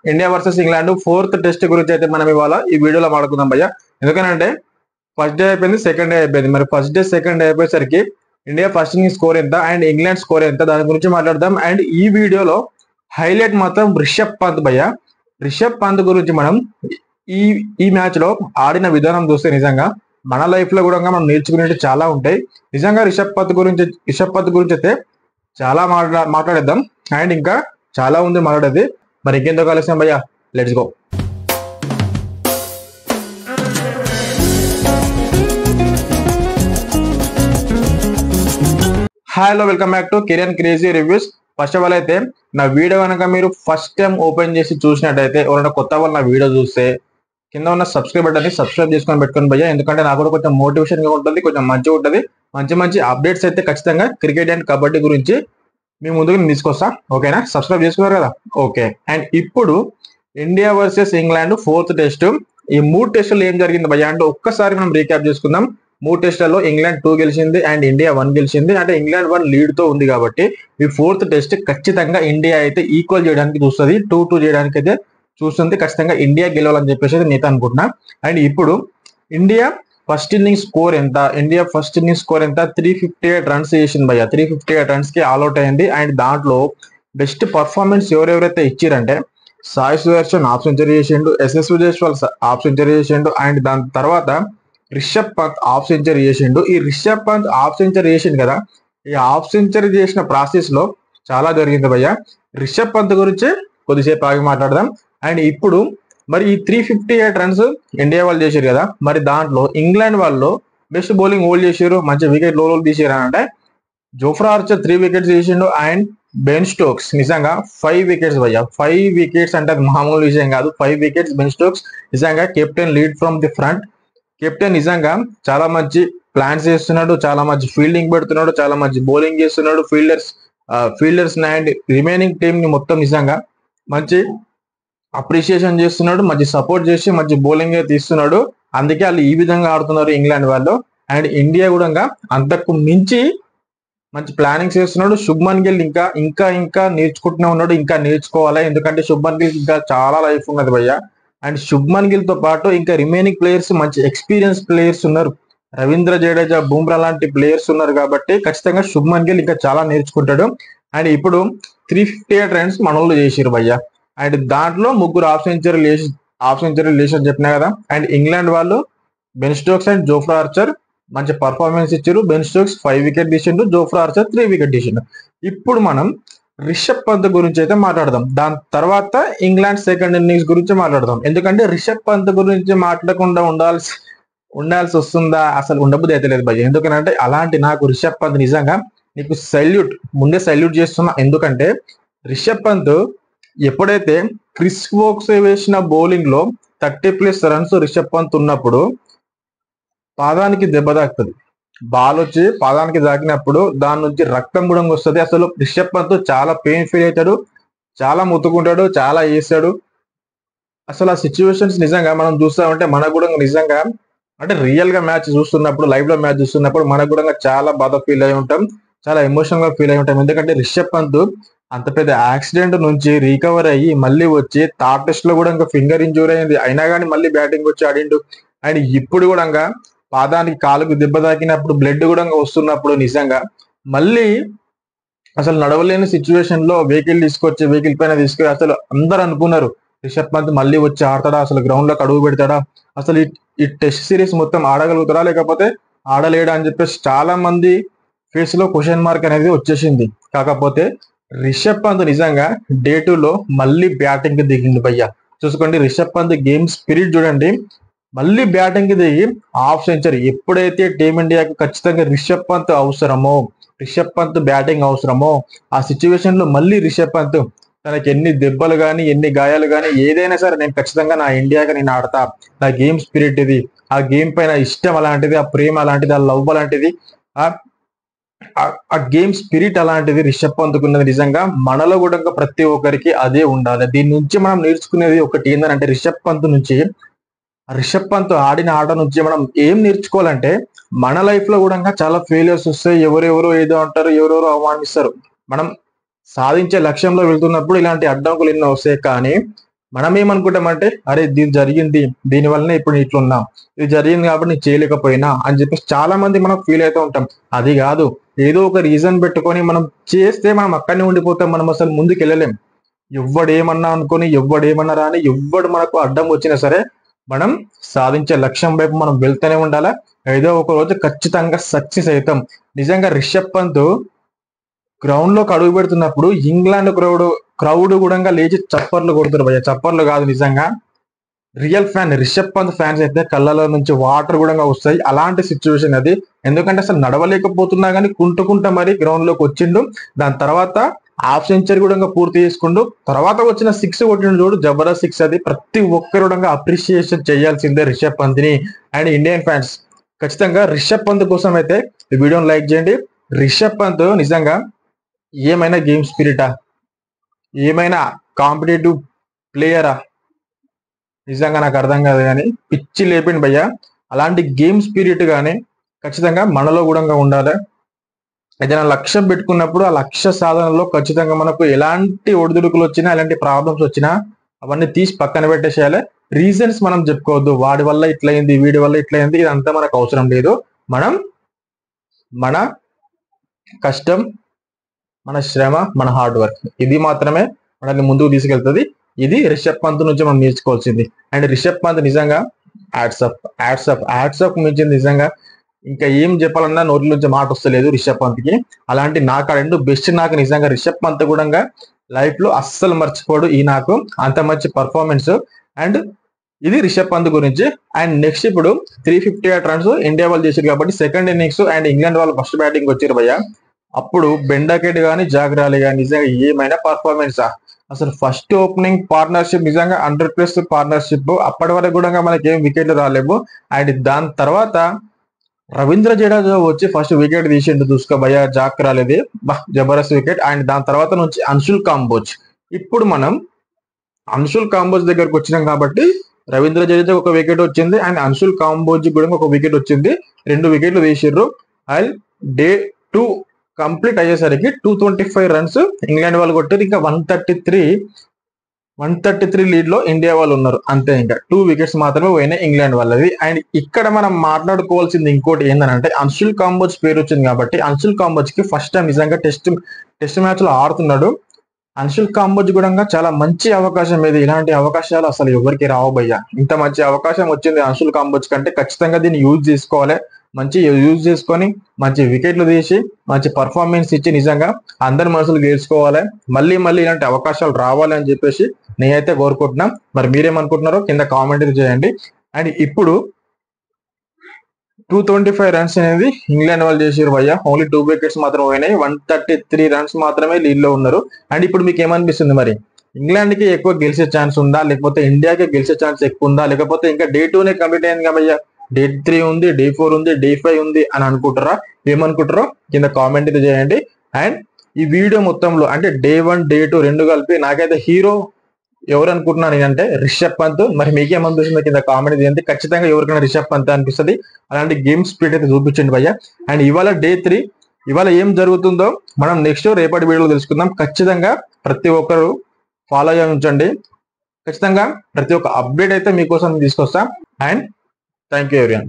India versus England fourth test గురించి అయితే మనం ఇవాళ ఈ వీడియోలో మాట్లాడుకుందాం భయ్య. ఎందుకంటే ఫస్ట్ డే అయిపోయింది, సెకండ్ డే అయిపోయింది. మరి ఫస్ట్ డే సెకండ్ డే అయిపోయేసరికి ఇండియా ఫస్ట్ ఇన్నింగ్ స్కోర్ ఎంత అండ్ ఇంగ్లాండ్ స్కోర్ ఎంత దాని గురించి మాట్లాడదాం. అండ్ ఈ వీడియోలో హైలైట్ మాత్రం రిషబ్ పంత్ భయ్య. రిషబ్ పంత్ గురించి మనం ఈ ఈ మ్యాచ్ లో ఆడిన విధానం చూస్తే నిజంగా మన లైఫ్ లో కూడా మనం నేర్చుకునేవి చాలా ఉంటాయి. నిజంగా రిషబ్ పంత్ గురించి అయితే చాలా మాట్లాడేద్దాం. అండ్ ఇంకా చాలా ఉంది మాట్లాడేది. మరి ఇంకెంతో కలిసాం భయ్య, let's go. Hello, welcome back to career crazy reviews. First of all అయితే నా వీడియో కనుక మీరు ఫస్ట్ టైం ఓపెన్ చేసి చూసినట్టయితే, ఎవరైనా కొత్త వాళ్ళు నా వీడియో చూస్తే కింద ఉన్న సబ్స్క్రైబ్ బటన్ సబ్స్క్రైబ్ చేసుకొని పెట్టుకొని భయ్య. ఎందుకంటే నాకు కూడా కొంచెం మోటివేషన్ గా ఉంటుంది, కొంచెం మంచిగా ఉంటుంది. మంచి అప్డేట్స్ అయితే ఖచ్చితంగా క్రికెట్ అండ్ కబడ్డీ గురించి మీ ముందుకు నేను తీసుకొస్తా. ఓకేనా? సబ్స్క్రైబ్ చేసుకున్నారు కదా? ఓకే. అండ్ ఇప్పుడు India versus England fourth test. ఈ 3 టెస్టులు ఏం జరిగింది భయ్య అంటే ఒక్కసారి మనం రీక్యాప్ చేసుకుందాం. 3 టెస్టులలో ఇంగ్లాండ్ 2 గెలిచింది అండ్ ఇండియా 1 గెలిచింది. అంటే ఇంగ్లాండ్ 1 లీడ్ తో ఉంది కాబట్టి ఈ ఫోర్త్ టెస్ట్ ఖచ్చితంగా ఇండియా అయితే ఈక్వల్ చేయడానికి చూస్తుంది, 2-2 చేయడానికి అయితే చూస్తుంది. ఖచ్చితంగా ఇండియా గెలవాలని చెప్పేసి నేత అనుకుంటున్నా. అండ్ ఇప్పుడు ఇండియా ఫస్ట్ ఇన్నింగ్ స్కోర్ ఎంత? 358 రన్స్ చేసింది భయ్య. 358 రన్స్ కి ఆల్అౌట్ అయింది. అండ్ దాంట్లో బెస్ట్ పర్ఫార్మెన్స్ ఎవరెవరైతే ఇచ్చారంటే సాయి సుదర్శన్ హాఫ్ సెంచరీ చేసిండు, ఎస్ఎస్ జైస్వాల్ హాఫ్ సెంచరీ చేసిండు. అండ్ దాని తర్వాత రిషబ్ పంత్ హాఫ్ సెంచరీ చేసిండు. ఈ రిషబ్ పంత్ హాఫ్ సెంచరీ చేసిండు కదా, ఈ హాఫ్ సెంచరీ చేసిన ప్రాసెస్ లో చాలా జరిగింది భయ్య. రిషబ్ పంత్ గురించి కొద్దిసేపు ఆగి మాట్లాడదాం. అండ్ ఇప్పుడు మరి ఈ 358 రన్స్ ఇండియా వాళ్ళు చేశారు కదా, మరి దాంట్లో ఇంగ్లాండ్ వాళ్ళు బెస్ట్ బౌలింగ్ హోల్డ్ చేశారు, మంచి వికెట్ లో తీసారు అంటే జోఫ్రా ఆర్చర్ 3 వికెట్స్ చేసిండు. అండ్ బెన్ స్టోక్స్ నిజంగా 5 వికెట్స్ భయ్య. 5 వికెట్స్ అంటే అది మామూలు విషయం కాదు. 5 వికెట్స్ బెన్ స్టోక్స్ నిజంగా captain lead from the front. Captain నిజంగా చాలా మంచి ప్లాన్స్ చేస్తున్నాడు, చాలా మంచి ఫీల్డింగ్ పెడుతున్నాడు, చాలా మంచి బౌలింగ్ చేస్తున్నాడు. ఫీల్డర్స్ అండ్ రిమైనింగ్ టీమ్ ని మొత్తం నిజంగా మంచి అప్రిషియేషన్ చేస్తున్నాడు, మంచి సపోర్ట్ చేసి మంచి బౌలింగ్ తీస్తున్నాడు. అందుకే వాళ్ళు ఈ విధంగా ఆడుతున్నారు ఇంగ్లాండ్ వాళ్ళు. అండ్ ఇండియా కూడా అంతకు మించి మంచి ప్లానింగ్ చేస్తున్నాడు. శుభ్మన్ గిల్ ఇంకా ఇంకా ఇంకా నేర్చుకుంటూనే ఉన్నాడు, ఇంకా నేర్చుకోవాలి. ఎందుకంటే శుభ్మన్ గిల్ ఇంకా చాలా లైఫ్ ఉన్నది భయ్య. అండ్ శుభ్మన్ గిల్ తో పాటు ఇంకా రిమైనింగ్ ప్లేయర్స్ మంచి ఎక్స్పీరియన్స్ ప్లేయర్స్ ఉన్నారు. రవీంద్ర జడేజా, బుమ్రా లాంటి ప్లేయర్స్ ఉన్నారు కాబట్టి ఖచ్చితంగా శుభ్మన్ గిల్ ఇంకా చాలా నేర్చుకుంటాడు. అండ్ ఇప్పుడు 358 రన్స్ మనోళ్ళు చేసిరు భయ్య. అండ్ దాంట్లో 3 హాఫ్ సెంచరీ లేచి చెప్పినా కదా. అండ్ ఇంగ్లాండ్ వాళ్ళు Ben Stokes and Jofra Archer మంచి పర్ఫార్మెన్స్ ఇచ్చారు. బెన్ స్టోక్స్ 5 వికెట్ తీసిండు, జోఫ్రా ఆర్చర్ 3 వికెట్ తీసిండు. ఇప్పుడు మనం రిషబ్ పంత్ గురించి అయితే మాట్లాడదాం. దాని తర్వాత ఇంగ్లాండ్ సెకండ్ ఇన్నింగ్స్ గురించి మాట్లాడదాం. ఎందుకంటే రిషబ్ పంత్ గురించి మాట్లాడకుండా ఉండాల్సి వస్తుందా? అసలు ఉండబుద్ధి అయితే లేదు భయ్య. ఎందుకంటే అలాంటి నాకు రిషబ్ పంత్ నిజంగా నీకు ముందే సల్యూట్ చేస్తున్నా. ఎందుకంటే రిషబ్ పంత్ ఎప్పుడైతే క్రిస్ వోక్స్ వేసిన బౌలింగ్ లో 30+ రన్స్ రిషబ్ పంత్ ఉన్నప్పుడు పాదానికి దెబ్బ తాకుతుంది. బాల్ వచ్చి పాదానికి తాకినప్పుడు దాని నుంచి రక్తం కూడా వస్తుంది. అసలు రిషబ్ పంత్ చాలా పెయిన్ ఫీల్ అవుతాడు, చాలా ముత్తుకుంటాడు, చాలా వేస్తాడు. అసలు ఆ సిచ్యువేషన్స్ నిజంగా మనం చూస్తామంటే మనకు కూడా నిజంగా అంటే రియల్ గా మ్యాచ్ చూస్తున్నప్పుడు, లైవ్ లో మ్యాచ్ చూస్తున్నప్పుడు మనకు కూడా చాలా బాధ ఫీల్ అయి ఉంటాం, చాలా ఎమోషనల్ గా ఫీల్ అయి ఉంటాం. ఎందుకంటే రిషబ్ పంత్ అంత పెద్ద యాక్సిడెంట్ నుంచి రికవర్ అయ్యి మళ్ళీ వచ్చి థర్డ్ టెస్ట్ లో కూడా ఇంకా ఫింగర్ ఇంజూరీ అయింది, అయినా కానీ మళ్ళీ బ్యాటింగ్ వచ్చి ఆడిండు. అండ్ ఇప్పుడు కూడా పాదానికి కాలుకు దెబ్బ తాకినప్పుడు బ్లడ్ కూడా వస్తున్నప్పుడు నిజంగా మళ్ళీ అసలు నడవలేని సిచ్యువేషన్ లో వెహికల్ పైన తీసుకొని అసలు అందరు అనుకున్నారు రిషబ్ పంత్ మళ్ళీ వచ్చి ఆడతాడా, అసలు గ్రౌండ్ లోకి అడుగు పెడతాడా, అసలు ఈ టెస్ట్ సిరీస్ మొత్తం ఆడగలుగుతాడా లేకపోతే ఆడలేడా అని చెప్పేసి చాలా మంది ఫేస్ లో క్వశ్చన్ మార్క్ అనేది వచ్చేసింది. కాకపోతే రిషబ్ పంత్ నిజంగా డే 2లో మళ్ళీ బ్యాటింగ్ కి దిగింది భయ్య. చూసుకోండి రిషబ్ పంత్ గేమ్ స్పిరిట్ చూడండి. మళ్ళీ బ్యాటింగ్ కి దిగి హాఫ్ సెంచరీ. ఎప్పుడైతే టీమిండియాకి ఖచ్చితంగా రిషబ్ పంత్ బ్యాటింగ్ అవసరమో ఆ సిచ్యువేషన్ లో మళ్ళీ రిషబ్ పంత్ తనకి ఎన్ని దెబ్బలు కానీ ఎన్ని గాయాలు కానీ ఏదైనా సరే నేను ఖచ్చితంగా నా ఇండియాకి నేను ఆడతా, నా గేమ్ స్పిరిట్ ఇది, ఆ గేమ్ పైన ఇష్టం అలాంటిది, ఆ ప్రేమ అలాంటిది, ఆ లవ్ అలాంటిది, ఆ గేమ్ స్పిరిట్ అలాంటిది రిషబ్ పంత్ ఉన్నది. నిజంగా మనలో కూడా ప్రతి ఒక్కరికి అదే ఉండాలి. దీని నుంచి మనం నేర్చుకునేది ఒకటి ఏంటంటే రిషబ్ పంత్ ఆడిన ఆట నుంచి మనం ఏం నేర్చుకోవాలంటే మన లైఫ్ లో కూడా చాలా ఫెయిలియర్స్ వస్తాయి, ఎవరెవరో ఏదో అంటారు, ఎవరెవరో అవమానిస్తారు. మనం సాధించే లక్ష్యంలో వెళ్తున్నప్పుడు ఇలాంటి అడ్డంకులు ఎన్నో వస్తాయి. కానీ మనం ఏమనుకుంటామంటే అరే ఇది జరిగింది, దీని వల్లనే ఇప్పుడు నేను ఇట్లున్నా, ఇది జరిగింది కాబట్టి నేను చేయలేకపోయినా అని చెప్పేసి చాలా మంది మనం ఫీల్ అవుతూ ఉంటాం. అది కాదు, ఏదో ఒక రీజన్ పెట్టుకొని మనం చేస్తే మనం అక్కడనే ఉండిపోతాం, మనం అసలు ముందుకు వెళ్ళలేం. ఎవ్వడేమన్నా అనుకొని ఎవ్వడేమన్నా రాని ఎవ్వడు మనకు అడ్డం వచ్చినా సరే మనం సాధించే లక్ష్యం వైపు మనం వెళ్తూనే ఉండాలా. ఏదో ఒక రోజు ఖచ్చితంగా సక్సెస్ అవుతాం. నిజంగా రిషబ్ పంత్ గ్రౌండ్ లోకి అడుగు పెడుతున్నప్పుడు ఇంగ్లాండ్ క్రౌడ్ కూడా లేచి చప్పర్లు కొడుతారు భయ్య. చప్పర్లు కాదు, నిజంగా real fan Rishabh Pant fans అయితే కళ్ళలో నుంచి వాటర్ కూడా వస్తాయి. అలాంటి సిచ్యువేషన్ అది. ఎందుకంటే అసలు నడవలేకపోతున్నా కానీ కుంటుకుంటా మరి గ్రౌండ్ లోకి వచ్చిండు. దాని తర్వాత హాఫ్ సెంచరీ కూడా పూర్తి చేసుకుంటూ తర్వాత వచ్చిన 6 కొట్టిండు చూడు, జబర్దస్త్ 6 అది. ప్రతి ఒక్కరు కూడా అప్రిషియేషన్ చేయాల్సిందే రిషబ్ పంత్ ని. అండ్ ఇండియన్ ఫ్యాన్స్ ఖచ్చితంగా రిషబ్ పంత్ కోసం అయితే ఈ వీడియోని లైక్ చేయండి. రిషబ్ పంత్ నిజంగా ఏమైనా గేమ్ స్పిరిటా, ఏమైనా కాంపిటేటివ్ ప్లేయరా, నిజంగా నాకు అర్థం కాదు కానీ పిచ్చి లేపిండి భయ్య. అలాంటి గేమ్ స్పిరిట్ కానీ ఖచ్చితంగా మనలో కూడా ఉండాలి. ఏదైనా లక్ష్యం పెట్టుకున్నప్పుడు ఆ లక్ష్య సాధనలో ఖచ్చితంగా మనకు ఎలాంటి ఒడిదుడుకులు వచ్చినా, ఎలాంటి ప్రాబ్లమ్స్ వచ్చినా అవన్నీ తీసి పక్కన పెట్టేసేయాలి. రీజన్స్ మనం చెప్పుకోవద్దు, వాడి వల్ల ఇట్లయింది, వీడి వల్ల ఇట్లయింది, ఇదంతా మనకు అవసరం లేదు. మనం మన కష్టం, మన శ్రమ, మన హార్డ్ వర్క్, ఇది మాత్రమే మనల్ని ముందుకు తీసుకెళ్తుంది. ఇది రిషబ్ పంత్ నుంచి మనం నేర్చుకోవాల్సింది. అండ్ రిషబ్ పంత్ నిజంగా యాడ్సప్ మించింది నిజంగా ఇంకా ఏం చెప్పాలన్నా నోటి నుంచి మాట వస్తలేదు రిషబ్ పంత్ కి. అలాంటి నాకు రెండు బెస్ట్ నాకు నిజంగా రిషబ్ పంత్ కూడా లైఫ్ లో అస్సలు మర్చిపోడు ఈ నాకు, అంత మంచి పర్ఫార్మెన్స్. అండ్ ఇది రిషబ్ పంత్ గురించి. అండ్ నెక్స్ట్ ఇప్పుడు 358 రన్స్ ఇండియా వాళ్ళు చేశారు కాబట్టి సెకండ్ ఇన్నింగ్స్ అండ్ ఇంగ్లాండ్ వాళ్ళు ఫస్ట్ బ్యాటింగ్ వచ్చారు భయ్య. అప్పుడు బెండకెట్ గానీ జాగ్రాలి గానీ నిజంగా ఏమైనా పర్ఫార్మెన్స్. అసలు ఫస్ట్ ఓపెనింగ్ పార్ట్నర్షిప్ నిజంగా 100+ పార్ట్నర్షిప్. అప్పటి వరకు కూడా మనకి ఏం వికెట్లు రాలేవు. అండ్ దాని తర్వాత రవీంద్ర జడేజా వచ్చి ఫస్ట్ వికెట్ తీసిండు, చూసుకో భయ్య, జాక్ రాలేదు, జబర్దస్త్ వికెట్. అండ్ దాని తర్వాత నుంచి అన్షుల్ కాంబోజ్. ఇప్పుడు మనం అన్షుల్ కాంబోజ్ దగ్గరకు వచ్చినాం కాబట్టి రవీంద్ర జడేజా ఒక వికెట్ వచ్చింది అండ్ అన్షుల్ కాంబోజ్ కూడా ఒక వికెట్ వచ్చింది. 2 వికెట్లు తీసిర్రు. అండ్ డే 2 కంప్లీట్ అయ్యేసరికి 225 రన్స్ ఇంగ్లాండ్ వాళ్ళు కొట్టారు. ఇంకా 133 లీడ్ లో ఇండియా వాళ్ళు ఉన్నారు. అంతే, ఇంకా 2 వికెట్స్ మాత్రమే పోయినాయి ఇంగ్లాండ్ వాళ్ళది. అండ్ ఇక్కడ మనం మాట్లాడుకోవాల్సింది ఇంకోటి ఏంటంటే అన్షుల్ కాంబోజ్ పేరు వచ్చింది కాబట్టి అన్షుల్ కాంబోజ్ కి ఫస్ట్ టైం నిజంగా టెస్ట్ మ్యాచ్ లో ఆడుతున్నాడు. అన్షుల్ కాంబోజ్ కూడా చాలా మంచి అవకాశం ఇది. ఇలాంటి అవకాశాలు అసలు ఎవరికి రావు భయ్య. ఇంత మంచి అవకాశం వచ్చింది అన్షుల్ కాంబోజ్ కంటే ఖచ్చితంగా దీన్ని యూజ్ చేసుకోవాలి. మంచి యూజ్ చేసుకొని మంచి వికెట్లు తీసి మంచి పర్ఫార్మెన్స్ ఇచ్చి నిజంగా అందరి మనసులు గెలుచుకోవాలి. మళ్ళీ ఇలాంటి అవకాశాలు రావాలి అని చెప్పేసి నేనైతే కోరుకుంటున్నాం. మరి మీరేమనుకుంటున్నారో కింద కామెంట్ చేయండి. అండ్ ఇప్పుడు 225 రన్స్ అనేది ఇంగ్లాండ్ వాళ్ళు చేసారు భయ్య. ఓన్లీ 2 వికెట్స్ మాత్రం పోయినాయి. 133 రన్స్ మాత్రమే లీడ్ లో ఉన్నారు. అండ్ ఇప్పుడు మీకు ఏమనిపిస్తుంది, మరి ఇంగ్లాండ్ కి ఎక్కువ గెలిచే ఛాన్స్ ఉందా, లేకపోతే ఇండియాకి గెలిచే ఛాన్స్ ఎక్కువ ఉందా, లేకపోతే ఇంకా డే 2నే కంప్లీట్ అయింది కదా, డే 3 ఉంది, డే 4 ఉంది, డే 5 ఉంది అని అనుకుంటారా? ఏమనుకుంటారో కింద కామెంట్ అయితే చేయండి. అండ్ ఈ వీడియో మొత్తంలో అంటే డే 1 డే 2 రెండు కలిపి నాకైతే హీరో ఎవరు అనుకుంటున్నాను నేనంటే రిషబ్ పంత్. మరి మీకేమనిపిస్తుంది కింద కామెంట్ చేయండి. ఖచ్చితంగా ఎవరికైనా రిషబ్ పంత్ అనిపిస్తుంది. అలాంటి గేమ్ స్పీడ్ అయితే చూపించండి భయ్య. అండ్ ఇవాళ డే 3 ఇవాళ ఏం జరుగుతుందో మనం నెక్స్ట్ రేపటి వీడియోలో తెలుసుకుందాం. ఖచ్చితంగా ప్రతి ఒక్కరు ఫాలో అయ్యి ఉంచండి. ఖచ్చితంగా ప్రతి ఒక్క అప్డేట్ అయితే మీకోసం తీసుకొస్తాం. And thank you everyone.